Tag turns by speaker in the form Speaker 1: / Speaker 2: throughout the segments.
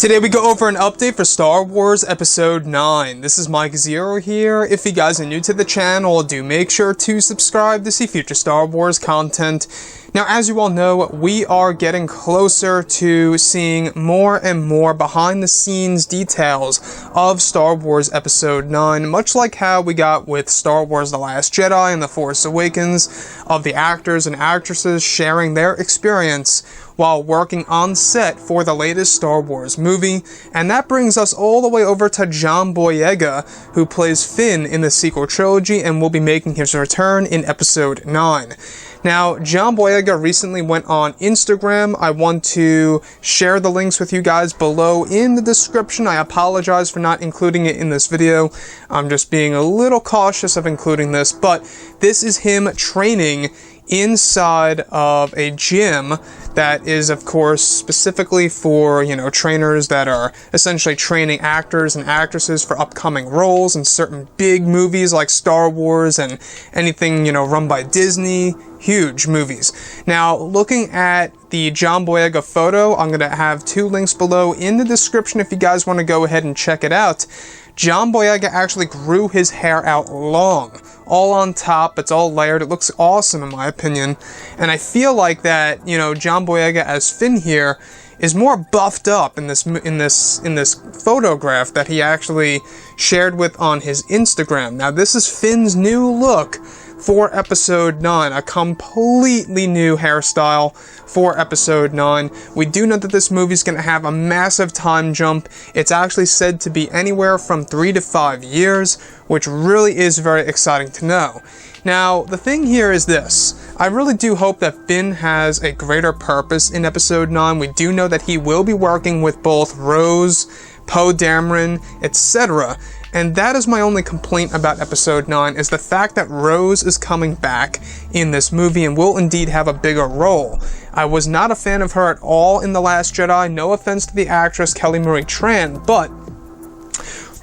Speaker 1: Today we go over an update for Star Wars Episode 9. This is Mike Zero here. If you guys are new to the channel, do make sure to subscribe to see future Star Wars content. Now, as you all know, we are getting closer to seeing more and more behind-the-scenes details of Star Wars Episode 9, much like how we got with Star Wars The Last Jedi and The Force Awakens, of the actors and actresses sharing their experience while working on set for the latest Star Wars movie. And that brings us all the way over to John Boyega, who plays Finn in the sequel trilogy and will be making his return in Episode 9. Now, John Boyega recently went on Instagram. I want to share the links with you guys below in the description. I apologize for not including it in this video. I'm just being a little cautious of including this, but this is him training inside of a gym that is, of course, specifically for, trainers that are essentially training actors and actresses for upcoming roles in certain big movies like Star Wars and anything, run by Disney, huge movies. Now, looking at the John Boyega photo, I'm going to have two links below in the description if you guys want to go ahead and check it out. John Boyega actually grew his hair out long, all on top. It's all layered. It looks awesome in my opinion. And I feel like that, John Boyega as Finn here is more buffed up in this photograph that he actually shared with on his Instagram. Now, this is Finn's new look for Episode 9, a completely new hairstyle for Episode 9. We do know that this movie is going to have a massive time jump. It's actually said to be anywhere from 3 to 5 years, which really is very exciting to know. Now, the thing here is this. I really do hope that Finn has a greater purpose in Episode 9. We do know that he will be working with both Rose, Poe Dameron, etc., and that is my only complaint about Episode 9, is the fact that Rose is coming back in this movie and will indeed have a bigger role. I was not a fan of her at all in The Last Jedi, no offense to the actress Kelly Marie Tran, but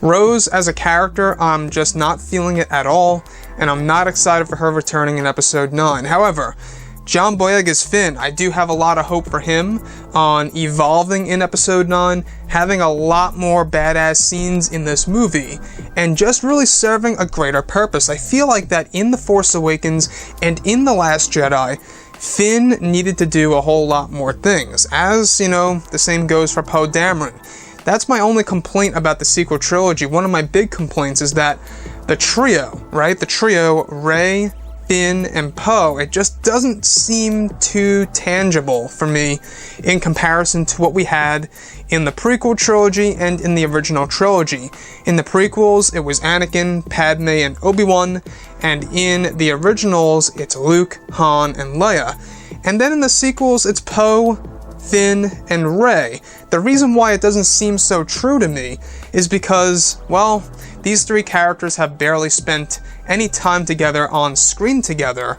Speaker 1: Rose as a character, I'm just not feeling it at all, and I'm not excited for her returning in Episode 9. However, John Boyega's Finn, I do have a lot of hope for him on evolving in Episode 9, having a lot more badass scenes in this movie, and just really serving a greater purpose. I feel like that in The Force Awakens and in The Last Jedi, Finn needed to do a whole lot more things. As, the same goes for Poe Dameron. That's my only complaint about the sequel trilogy. One of my big complaints is that the trio, right? The trio, Rey, Finn, and Poe, it just doesn't seem too tangible for me in comparison to what we had in the prequel trilogy and in the original trilogy. In the prequels, it was Anakin, Padme, and Obi-Wan, and in the originals, it's Luke, Han, and Leia. And then in the sequels, it's Poe, Finn, and Rey. The reason why it doesn't seem so true to me is because, well, these three characters have barely spent any time together on screen together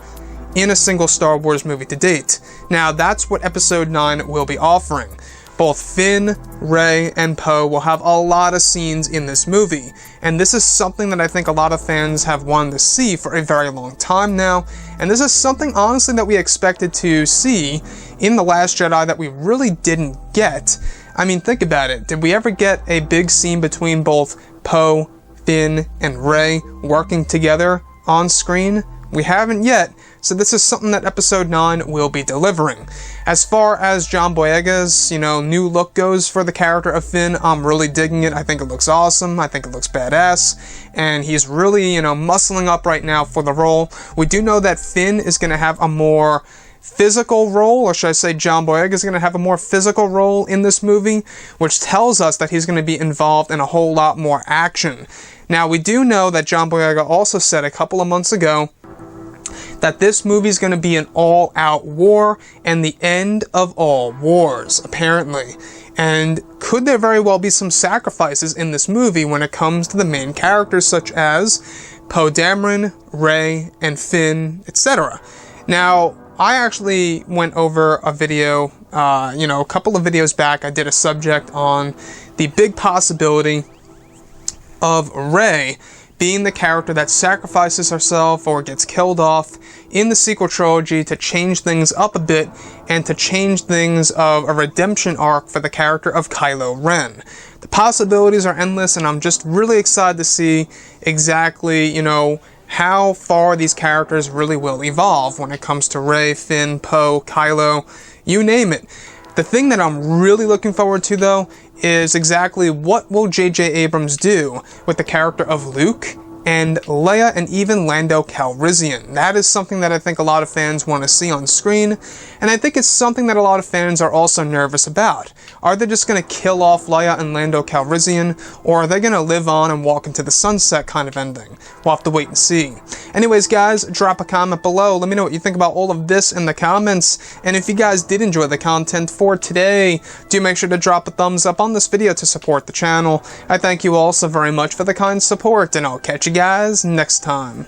Speaker 1: in a single Star Wars movie to date. Now, that's what Episode 9 will be offering. Both Finn, Rey, and Poe will have a lot of scenes in this movie, and this is something that I think a lot of fans have wanted to see for a very long time now, and this is something, honestly, that we expected to see in The Last Jedi that we really didn't get. I mean, think about it. Did we ever get a big scene between both Poe, Finn, and Rey working together on screen? We haven't yet, so this is something that Episode 9 will be delivering. As far as John Boyega's, new look goes for the character of Finn, I'm really digging it. I think it looks awesome. I think it looks badass. And he's really, muscling up right now for the role. We do know that Finn is going to have a more physical role, or should I say John Boyega is going to have a more physical role in this movie, which tells us that he's going to be involved in a whole lot more action. Now, we do know that John Boyega also said a couple of months ago that this movie is going to be an all-out war and the end of all wars, apparently. And could there very well be some sacrifices in this movie when it comes to the main characters such as Poe Dameron, Rey, and Finn, etc.? Now, I actually went over a video, a couple of videos back. I did a subject on the big possibility of Rey being the character that sacrifices herself or gets killed off in the sequel trilogy to change things up a bit and to change things of a redemption arc for the character of Kylo Ren. The possibilities are endless, and I'm just really excited to see exactly, how far these characters really will evolve when it comes to Rey, Finn, Poe, Kylo, you name it. The thing that I'm really looking forward to, though, is exactly what will J.J. Abrams do with the character of Luke and Leia and even Lando Calrissian. That is something that I think a lot of fans want to see on screen, and I think it's something that a lot of fans are also nervous about. Are they just going to kill off Leia and Lando Calrissian, or are they going to live on and walk into the sunset kind of ending? We'll have to wait and see. Anyways, guys, drop a comment below. Let me know what you think about all of this in the comments, and if you guys did enjoy the content for today, do make sure to drop a thumbs up on this video to support the channel. I thank you all so very much for the kind support, and I'll catch you guys next time.